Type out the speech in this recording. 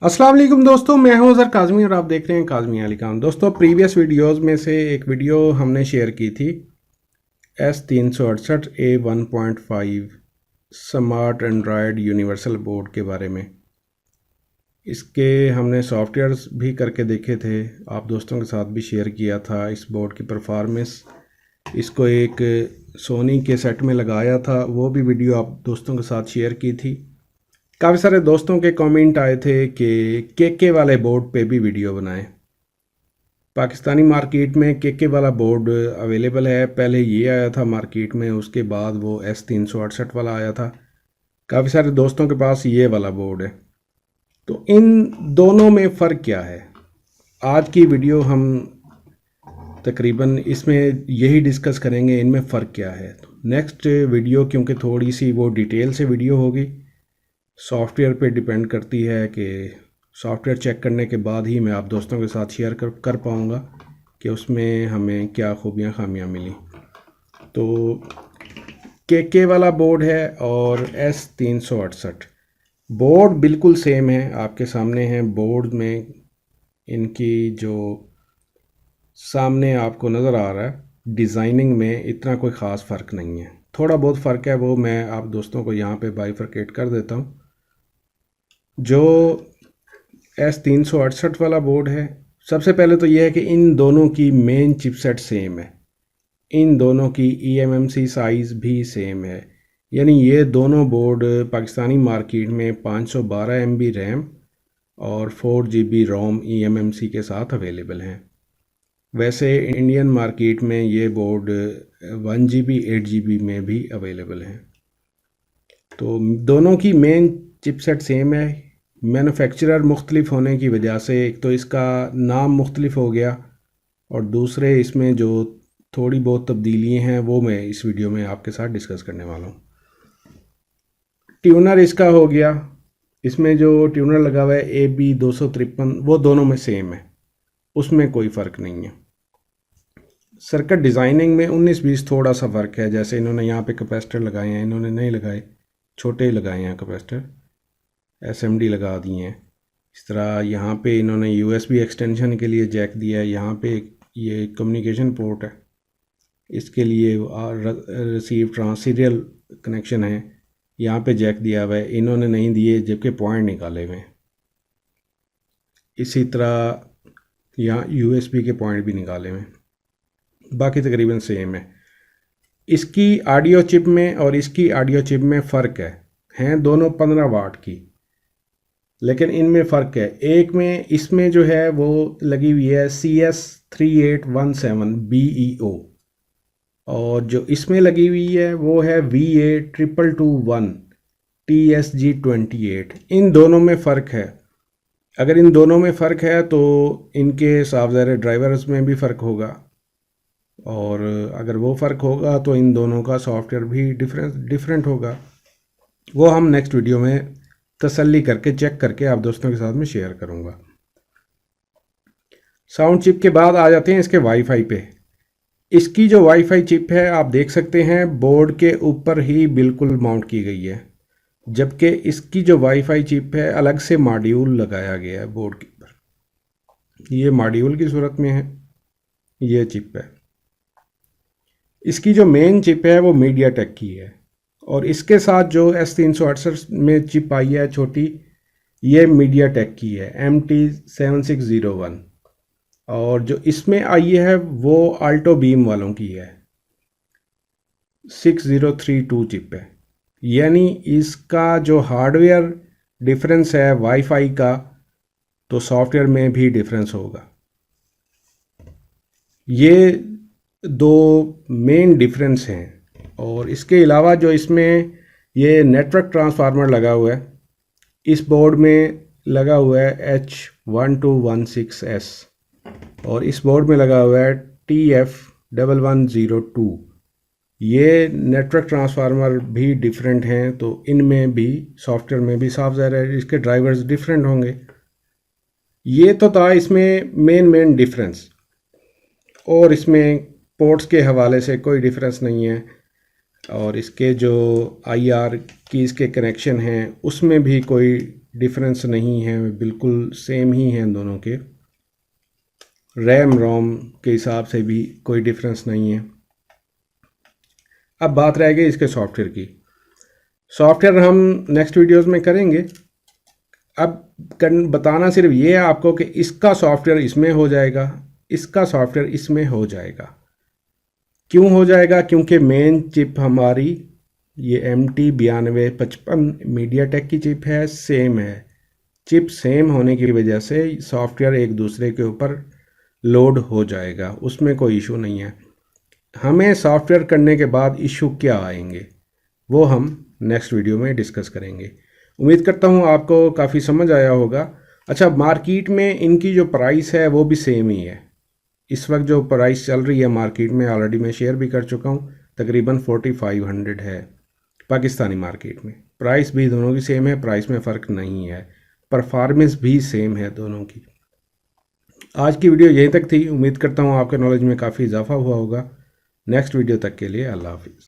अस्सलाम वालेकुम दोस्तों, मैं हूं अज़हर काज़मी और आप देख रहे हैं काज़मी अली खान। दोस्तों, प्रीवियस वीडियोस में से एक वीडियो हमने शेयर की थी S368A1.5 smart Android universal board के बारे में। इसके हमने सॉफ्टवेयर्स भी करके देखे थे, आप दोस्तों के साथ भी शेयर किया था इस बोर्ड की परफॉर्मेंस। इसको एक सोनी के सेट में लगाया था, वो भी वीडियो आप दोस्तों के साथ शेयर की थी। काफ़ी सारे दोस्तों के कमेंट आए थे कि के वाले बोर्ड पे भी वीडियो बनाएं। पाकिस्तानी मार्केट में के वाला बोर्ड अवेलेबल है। पहले ये आया था मार्केट में, उसके बाद वो S368 वाला आया था। काफ़ी सारे दोस्तों के पास ये वाला बोर्ड है। तो इन दोनों में फ़र्क क्या है, आज की वीडियो हम तकरीबन इसमें यही डिस्कस करेंगे, इनमें फ़र्क क्या है। तो नेक्स्ट वीडियो क्योंकि थोड़ी सी वो डिटेल से वीडियो होगी, सॉफ्टवेयर पे डिपेंड करती है कि सॉफ्टवेयर चेक करने के बाद ही मैं आप दोस्तों के साथ शेयर कर पाऊँगा कि उसमें हमें क्या खूबियाँ खामियाँ मिली। तो के वाला बोर्ड है और S368 बोर्ड बिल्कुल सेम है, आपके सामने है। बोर्ड में इनकी जो सामने आपको नज़र आ रहा है, डिज़ाइनिंग में इतना कोई ख़ास फ़र्क नहीं है। थोड़ा बहुत फ़र्क है, वो मैं आप दोस्तों को यहाँ पे बाइफरकेट कर देता हूँ। जो S368 वाला बोर्ड है, सबसे पहले तो यह है कि इन दोनों की मेन चिपसेट सेम है, इन दोनों की eMMC साइज़ भी सेम है। यानी ये दोनों बोर्ड पाकिस्तानी मार्केट में 512 MB रैम और 4 GB रोम eMMC के साथ अवेलेबल हैं। वैसे इंडियन मार्केट में ये बोर्ड 1 GB 8 GB में भी अवेलेबल हैं। तो दोनों की मेन चिपसेट सेम है। मैन्युफैक्चरर मुख्तलिफ होने की वजह से एक तो इसका नाम मुख्तलिफ हो गया, और दूसरे इसमें जो थोड़ी बहुत तब्दीली हैं वो मैं इस वीडियो में आपके साथ डिस्कस करने वाला हूँ। ट्यूनर इसका हो गया, इसमें जो ट्यूनर लगा हुआ है AB253 वो दोनों में सेम है, उसमें कोई फ़र्क नहीं है। सर्किट डिज़ाइनिंग में 19-20 थोड़ा सा फ़र्क है, जैसे इन्होंने यहाँ पे कैपेसिटर लगाए हैं, इन्होंने नहीं लगाए, छोटे लगाए हैं कैपेसिटर, SMD लगा दिए हैं। इस तरह यहाँ पे इन्होंने USB एक्सटेंशन के लिए जैक दिया है, यहाँ पे ये कम्युनिकेशन पोर्ट है, इसके लिए रिसीव ट्रांस सीरियल कनेक्शन है, यहाँ पे जैक दिया हुआ है, इन्होंने नहीं दिए जबकि पॉइंट निकाले हुए हैं। इसी तरह यहाँ USB के पॉइंट भी निकाले हुए हैं, बाकी तकरीबन सेम है। इसकी ऑडियो चिप में और इसकी ऑडियो चिप में फ़र्क है, हैं दोनों 15 वाट की, लेकिन इनमें फ़र्क है। एक में इसमें जो है वो लगी हुई है CS3817 BEO, और जो इसमें लगी हुई है वो है VA2221 TSG28। इन दोनों में फ़र्क है। अगर इन दोनों में फ़र्क है तो इनके सॉफ्टवेयर ड्राइवर्स में भी फ़र्क होगा, और अगर वो फ़र्क होगा तो इन दोनों का सॉफ्टवेयर भी डिफरेंट होगा। वो हम नेक्स्ट वीडियो में तसल्ली करके चेक करके आप दोस्तों के साथ में शेयर करूंगा। साउंड चिप के बाद आ जाते हैं इसके वाईफाई पे। इसकी जो वाईफाई चिप है आप देख सकते हैं बोर्ड के ऊपर ही बिल्कुल माउंट की गई है, जबकि इसकी जो वाईफाई चिप है अलग से मॉड्यूल लगाया गया है बोर्ड के ऊपर। ये मॉड्यूल की सूरत में है, ये चिप है। इसकी जो मेन चिप है वो मीडियाटेक की है, और इसके साथ जो S368 में चिप आई है छोटी, ये मीडियाटेक की है MT7601, और जो इसमें आई है वो अल्टो बीम वालों की है 6032 चिप है। यानी इसका जो हार्डवेयर डिफरेंस है वाईफाई का, तो सॉफ्टवेयर में भी डिफरेंस होगा। ये दो मेन डिफरेंस हैं, और इसके अलावा जो इसमें ये नेटवर्क ट्रांसफार्मर लगा हुआ है, इस बोर्ड में लगा हुआ है H1216S, और इस बोर्ड में लगा हुआ है TF1102। ये नेटवर्क ट्रांसफार्मर भी डिफरेंट हैं, तो इनमें भी सॉफ्टवेयर में भी साफ ज़ाहिर है इसके ड्राइवर्स डिफरेंट होंगे। ये तो था इसमें मेन डिफरेंस, और इसमें पोर्ट्स के हवाले से कोई डिफरेंस नहीं है, और इसके जो IR की इसके कनेक्शन हैं उसमें भी कोई डिफरेंस नहीं है, बिल्कुल सेम ही हैं दोनों के। रैम रोम के हिसाब से भी कोई डिफरेंस नहीं है। अब बात रह गई इसके सॉफ्टवेयर की। सॉफ्टवेयर हम नेक्स्ट वीडियोस में करेंगे। अब बताना सिर्फ ये है आपको कि इसका सॉफ्टवेयर इसमें हो जाएगा, इसका सॉफ्टवेयर इसमें हो जाएगा। क्यों हो जाएगा? क्योंकि मेन चिप हमारी ये MT9255 मीडियाटेक की चिप है, सेम है। चिप सेम होने की वजह से सॉफ्टवेयर एक दूसरे के ऊपर लोड हो जाएगा, उसमें कोई इशू नहीं है। हमें सॉफ्टवेयर करने के बाद इशू क्या आएंगे वो हम नेक्स्ट वीडियो में डिस्कस करेंगे। उम्मीद करता हूँ आपको काफ़ी समझ आया होगा। अच्छा, मार्केट में इनकी जो प्राइस है वो भी सेम ही है। इस वक्त जो प्राइस चल रही है मार्केट में, ऑलरेडी मैं शेयर भी कर चुका हूँ, तकरीबन 4500 है पाकिस्तानी मार्केट में। प्राइस भी दोनों की सेम है, प्राइस में फ़र्क नहीं है, परफॉर्मेंस भी सेम है दोनों की। आज की वीडियो यहीं तक थी। उम्मीद करता हूँ आपके नॉलेज में काफ़ी इजाफा हुआ होगा। नेक्स्ट वीडियो तक के लिए अल्लाह हाफिज़।